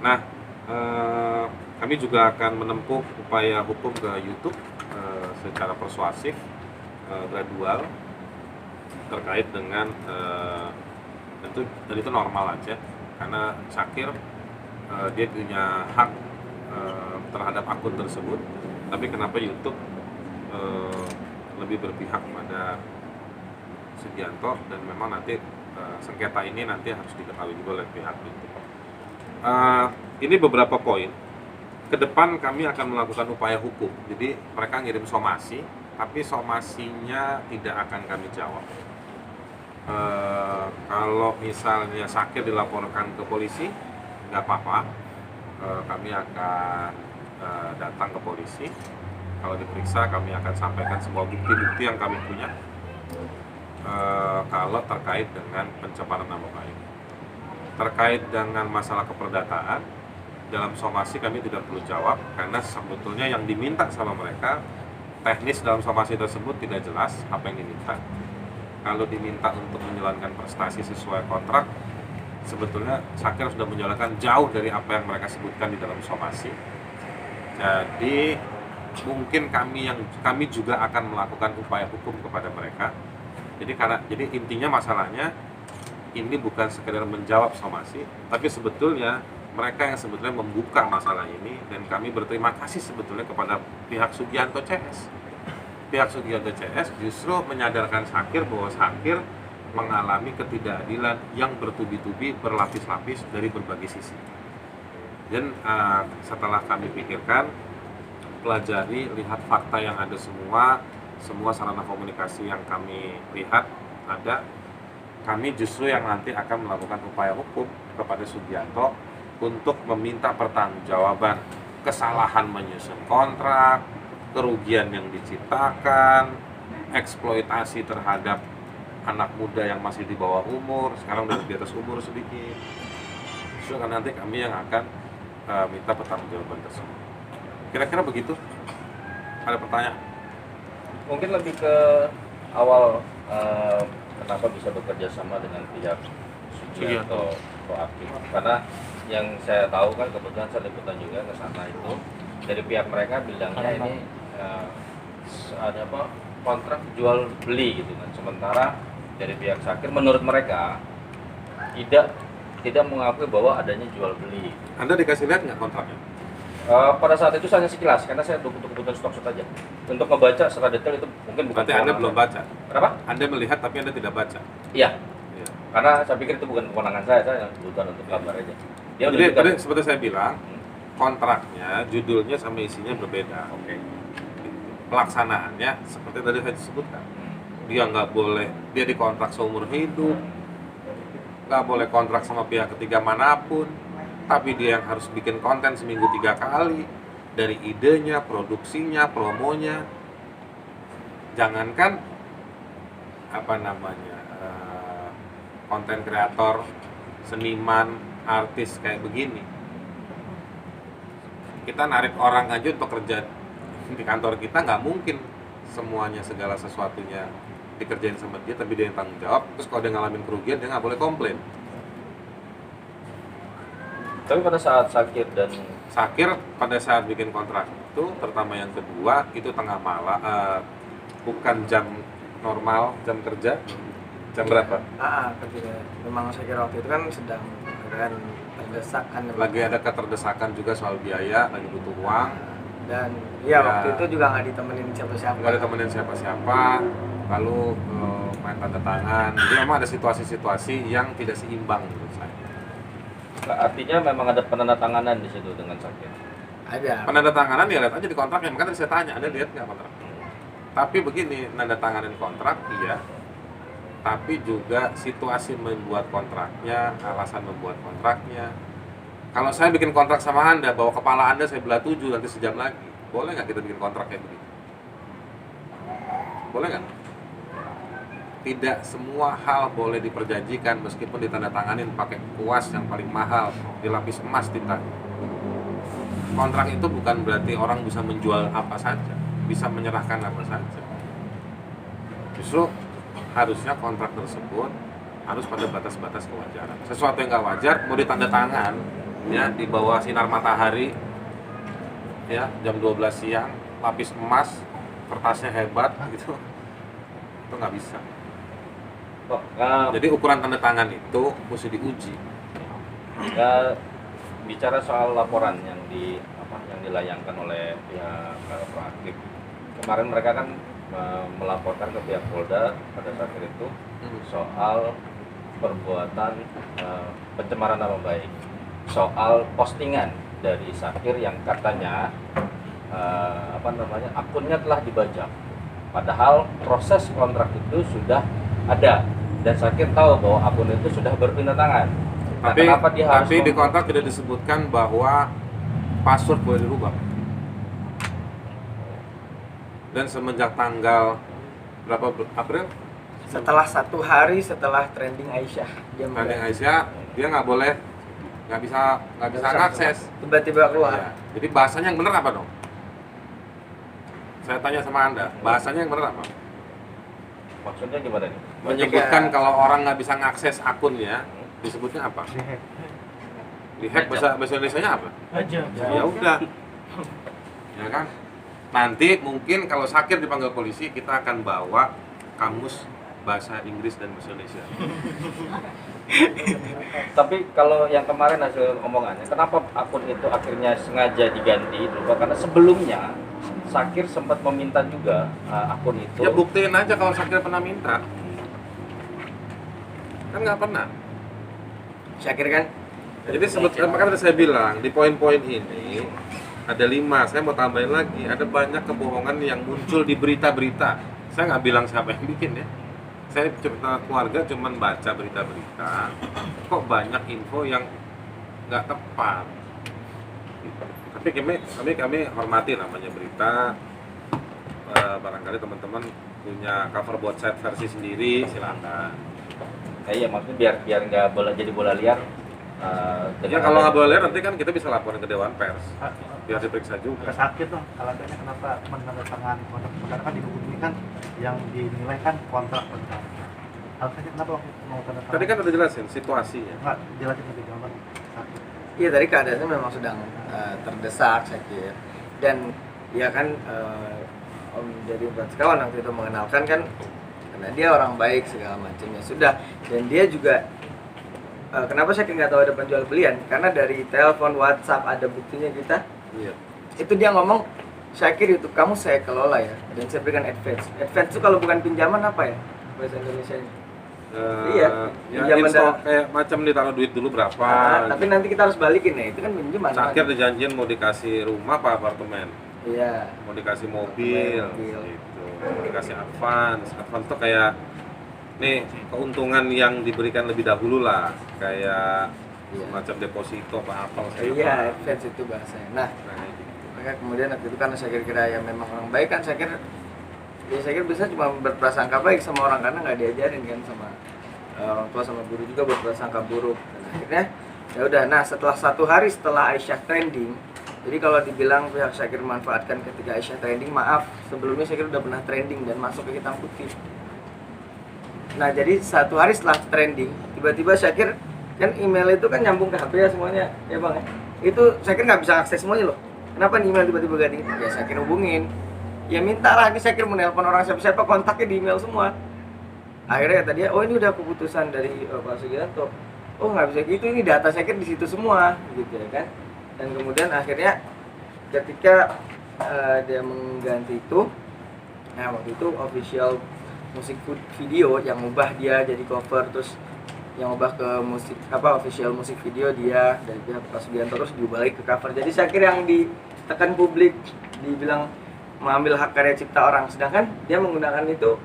Nah, kami juga akan menempuh upaya hukum ke YouTube secara persuasif, gradual, terkait dengan tentu dan itu normal aja karena Syakir dia punya hak terhadap akun tersebut, tapi kenapa YouTube lebih berpihak pada Sugianto dan memang nanti sengketa ini nanti harus diketahui juga oleh pihak YouTube. Ini beberapa poin. Ke depan kami akan melakukan upaya hukum. Jadi mereka ngirim somasi, tapi somasinya tidak akan kami jawab. Kalau misalnya Syakir dilaporkan ke polisi, nggak apa-apa. Kami akan datang ke polisi. Kalau diperiksa, kami akan sampaikan semua bukti-bukti yang kami punya. Kalau terkait dengan pencemaran nama baik, terkait dengan masalah keperdataan, dalam somasi kami tidak perlu jawab karena sebetulnya yang diminta sama mereka teknis dalam somasi tersebut tidak jelas apa yang diminta. Kalau diminta untuk menjalankan prestasi sesuai kontrak, sebetulnya Syakir sudah menjalankan jauh dari apa yang mereka sebutkan di dalam somasi. Jadi mungkin kami juga akan melakukan upaya hukum kepada mereka. Jadi intinya masalahnya ini bukan sekedar menjawab somasi, tapi sebetulnya mereka yang sebetulnya membuka masalah ini, dan kami berterima kasih sebetulnya kepada pihak Sugianto CS. Pihak Sugianto CS justru menyadarkan Syakir bahwa Syakir mengalami ketidakadilan yang bertubi-tubi, berlapis-lapis dari berbagai sisi. Dan setelah kami pikirkan, pelajari, lihat fakta yang ada semua sarana komunikasi yang kami lihat ada, kami justru yang nanti akan melakukan upaya hukum kepada Sugianto untuk meminta pertanggungjawaban kesalahan menyusun kontrak, kerugian yang diciptakan, eksploitasi terhadap anak muda yang masih di bawah umur, sekarang udah di atas umur sedikit. Justru nanti kami yang akan minta pertanggungjawaban tersebut. Kira-kira begitu. Ada pertanyaan? Mungkin lebih ke awal kenapa bisa bekerja sama dengan pihak Sugianto proaktif, karena yang saya tahu kan kebetulan saya liputan juga ke sana itu dari pihak mereka bilangnya ini ada kontrak jual beli gitu kan, sementara dari pihak Syakir menurut mereka tidak mengakui bahwa adanya jual beli. Anda dikasih lihat nggak kontraknya? Pada saat itu hanya sekilas karena saya untuk kebutuhan stok aja. Untuk membaca secara detail itu mungkin bukan. Berarti Anda belum baca. Kenapa? Anda melihat tapi Anda tidak baca. Iya. Karena saya pikir itu bukan kewenangan saya yang kebutuhan untuk gambar aja. Jadi tadi seperti saya bilang, kontraknya, judulnya sama isinya berbeda. Oke. Pelaksanaannya seperti tadi saya sebutkan. Dia nggak boleh, dia dikontrak seumur hidup, nggak boleh kontrak sama pihak ketiga manapun, tapi dia yang harus bikin konten seminggu 3 kali, dari idenya, produksinya, promonya. Jangankan konten kreator, seniman, artis kayak begini, kita narik orang aja untuk kerja di kantor kita, nggak mungkin semuanya segala sesuatunya dikerjain sama dia, tapi dia yang tanggung jawab. Terus kalau dia ngalamin kerugian, dia nggak boleh komplain. Tapi pada saat Syakir pada saat bikin kontrak itu, terutama yang kedua, itu tengah malam, bukan jam normal, jam kerja. Jam berapa? Kerja. Memang Syakir waktu itu kan sedang terdesakan. Lagi ada keterdesakan juga soal biaya, lagi butuh uang. Dan waktu itu juga nggak ditemenin siapa-siapa. Nggak ditemenin siapa-siapa, lalu main tanda tangan. Jadi memang ada situasi-situasi yang tidak seimbang menurut saya. artinya memang ada penandatanganan di situ dengan Syakir. Ada. Penandatanganan ya lihat aja di kontraknya. Makanya saya tanya, Anda lihat nggak kontrak? Tapi begini, nandatanganin kontrak iya, tapi juga situasi membuat kontraknya, alasan membuat kontraknya. Kalau saya bikin kontrak sama Anda, bawa kepala Anda saya belah 7 nanti sejam lagi, boleh nggak kita bikin kontrak kayak begitu? Boleh nggak? Tidak semua hal boleh diperjanjikan meskipun ditandatanganin pakai kuas yang paling mahal, dilapis emas tinta. Kontrak itu bukan berarti orang bisa menjual apa saja, bisa menyerahkan apa saja. Justru harusnya kontrak tersebut harus pada batas-batas kewajaran. Sesuatu yang nggak wajar mau ditanda tangan ya di bawah sinar matahari, ya jam 12 siang, lapis emas, kertasnya hebat gitu, itu nggak bisa. Kok, Jadi ukuran tanda tangan itu mesti diuji. bicara soal laporan yang dilayangkan oleh pihak proaktif. Kemarin mereka kan melaporkan ke pihak Polda pada saat itu soal perbuatan pencemaran nama baik, soal postingan dari Syakir yang katanya akunnya telah dibajak. Padahal proses kontrak itu sudah ada dan Syakir tahu bahwa akun itu sudah berpindah tangan. Nah, kenapa dia harus di kontrak tidak disebutkan bahwa password boleh dirubah. Dan semenjak tanggal berapa April? Setelah 1 hari setelah trending Aisyah, dia Trending Aisyah, dia nggak bisa ngakses. tiba-tiba keluar. Ya. Jadi bahasanya yang benar apa dong? Saya tanya sama Anda, bahasanya yang benar apa? maksudnya gimana nih? Menyebutkan kalau orang nggak bisa ngakses akunnya, disebutnya apa? Dihack. Bahasa Indonesianya apa? Aja. Ya udah. Ya kan? Nanti mungkin kalau Syakir dipanggil polisi, kita akan bawa kamus bahasa Inggris dan bahasa Indonesia. Tapi kalau yang kemarin hasil omongannya, kenapa akun itu akhirnya sengaja diganti dulu? Karena sebelumnya Syakir sempat meminta juga akun itu. Ya buktiin aja kalau Syakir pernah minta. Kan nggak pernah. Syakir kan Jadi makanya saya bilang di poin-poin ini ada 5. Saya mau tambahin lagi. Ada banyak kebohongan yang muncul di berita-berita. Saya nggak bilang siapa yang bikin ya. Saya cerita keluarga cuman baca berita-berita. Kok banyak info yang nggak tepat. Tapi kami hormati namanya berita. Barangkali teman-teman punya cover buat set versi sendiri, silakan. Iya, maksudnya biar nggak jadi bola liar. Ya kalau nggak boleh nanti kan kita bisa laporin ke Dewan Pers biar diperiksa juga. Sakit dong, alasannya kenapa menandatangani kontrak perkara kan di buku ini kan yang dinilai kan kontrak perkara. Alasannya kenapa waktu itu mau tanda tangan? Tadi kan udah jelasin situasinya. Enggak, jelasin lebih gampang. Sakit. iya tadi keadaannya memang sedang terdesak Syakir. Dan ya kan Om Deddy Pratsekawan waktu itu mengenalkan kan karena dia orang baik segala macamnya sudah, dan dia juga kenapa Syakir nggak tahu ada penjual belian, karena dari telepon, WhatsApp ada buktinya kita. Iya. Itu dia ngomong, Syakir itu kamu saya kelola ya, dan saya berikan advance. Advance itu kalau bukan pinjaman apa ya bahasa Indonesianya? Iya, Ya pinjaman info dan- kayak macam ditaruh duit dulu berapa. Tapi nanti kita harus balikin ya, itu kan pinjaman. Syakir dijanjiin mau dikasih rumah apa apartemen, Iya. mau dikasih mobil, Mobil. gitu. Mau dikasih advance. Advance tuh kayak nih keuntungan yang diberikan lebih dahulu lah, kayak Iya. macam deposito apa Iya, advance itu bahasanya. Nah, Nah, gitu. maka kemudian waktu itu karena Syakir kira ya memang orang baik kan, Syakir bisa cuma berprasangka baik sama orang karena nggak diajarin kan sama orang tua sama guru juga berprasangka buruk. Dan akhirnya ya udah. Nah, setelah 1 hari setelah Aisyah trending, jadi kalau dibilang pihak Syakir memanfaatkan ketika Aisyah trending, maaf, sebelumnya Syakir udah pernah trending dan masuk ke hitam putih. Nah, jadi 1 hari setelah trending, tiba-tiba Syakir kan email itu kan nyambung ke HP ya semuanya, ya bang ya. Itu Syakir nggak bisa akses semuanya loh. Kenapa nih email tiba-tiba ganti? Ya Syakir hubungin. Ya mintalah, ini Syakir menelpon orang siapa-siapa, kontaknya di email semua. Akhirnya kata dia, oh ini udah keputusan dari Pak Sugianto. Oh nggak bisa gitu, ini data Syakir di situ semua, gitu ya kan. Dan kemudian akhirnya ketika dia mengganti itu, nah waktu itu official musik video yang ubah dia jadi cover, terus yang ubah ke musik official musik video dia dari pihak Pak Sugianto, terus diubah lagi ke cover. Jadi Syakir yang ditekan publik, dibilang mengambil hak karya cipta orang, sedangkan dia menggunakan itu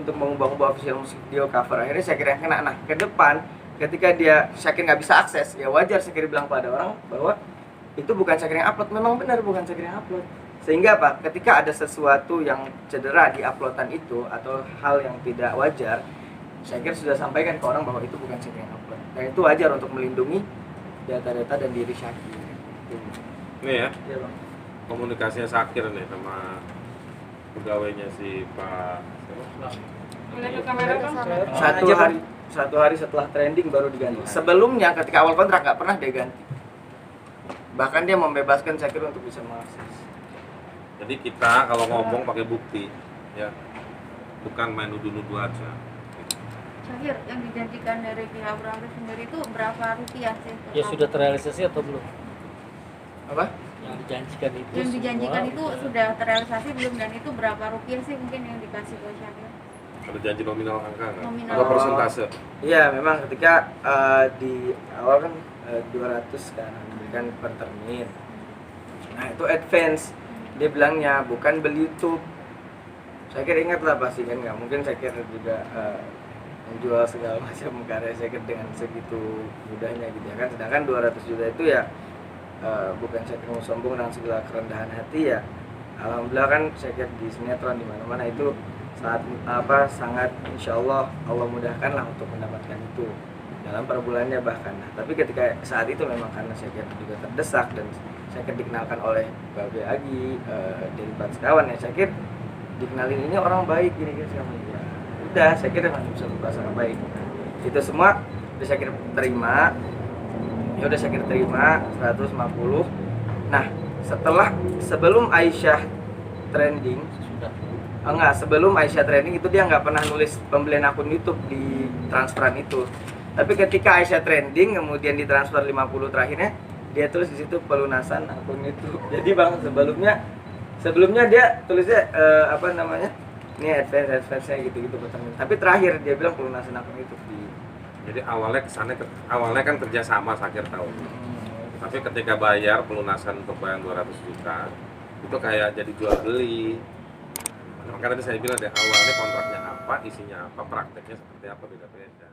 untuk mengubah-ubah official musik video cover. Akhirnya Syakir yang kena. Nah, ke depan ketika Syakir nggak bisa akses, ya wajar Syakir bilang pada orang bahwa itu bukan Syakir yang upload. Memang benar bukan Syakir yang upload. Sehingga apa? Ketika ada sesuatu yang cedera di uploadan itu atau hal yang tidak wajar, Syakir sudah sampaikan ke orang bahwa itu bukan Syakir yang upload. Dan itu wajar untuk melindungi data-data dan diri Syakir. Ini ya Ya, Bang. komunikasinya Syakir nih sama pegawainya si Pak Boleh ke kamera bang? 1 hari 1 hari setelah trending baru diganti. Sebelumnya ketika awal kontrak nggak pernah dia ganti. Bahkan dia membebaskan Syakir untuk bisa mengakses. Jadi kita kalau ngomong pakai bukti, ya, bukan main nuduh-nuduh aja. Syakir, yang dijanjikan dari pihak Abraham sendiri itu berapa rupiah sih? Ya sudah terrealisasi atau belum? Apa? Yang dijanjikan itu Yang dijanjikan semua itu udah- sudah terrealisasi belum, dan itu berapa rupiah sih mungkin yang dikasih ke Syakir? Ada janji nominal angka nggak? Nominal. Atau persentase? Iya, memang ketika di awal kan 200 kan diberikan per termin. Nah, itu advance. Dia bilangnya bukan beli YouTube. Saya kira ingat lah pasti kan, nggak mungkin saya kira juga menjual segala macam karya saya kira dengan segitu mudahnya gitu ya kan. Sedangkan 200 juta itu ya bukan saya kira mau sombong dengan segala kerendahan hati ya. Alhamdulillah kan saya kira di sinetron di mana-mana itu sangat insya Allah mudahkan lah untuk mendapatkan itu dalam per bulannya bahkan. Nah, tapi ketika saat itu memang karena saya kira juga terdesak dan saya kira dikenalkan oleh Babe Agi dari Kawan ya, saya kira dikenalin ini orang baik gini sama ya. Udah saya kira masih bisa berprasangka baik. Itu semua udah saya kira terima. Ya udah saya kira terima 150. Nah, sebelum Aisyah trending sudah. sebelum Aisyah trending itu dia nggak pernah nulis pembelian akun YouTube di transferan itu. Tapi ketika Aisyah trending kemudian ditransfer 50 terakhirnya dia tulis di situ pelunasan akun YouTube. Jadi Bang sebelumnya dia tulisnya ini advance-nya gitu-gitu bertemu. Tapi terakhir dia bilang pelunasan akun YouTube di. Jadi awalnya kan kerjasama Syakir tahu. Tapi ketika bayar pelunasan untuk bayar 200 juta itu kayak jadi jual beli. Makanya tadi saya bilang deh awalnya kontraknya apa, isinya apa, prakteknya seperti apa beda-beda.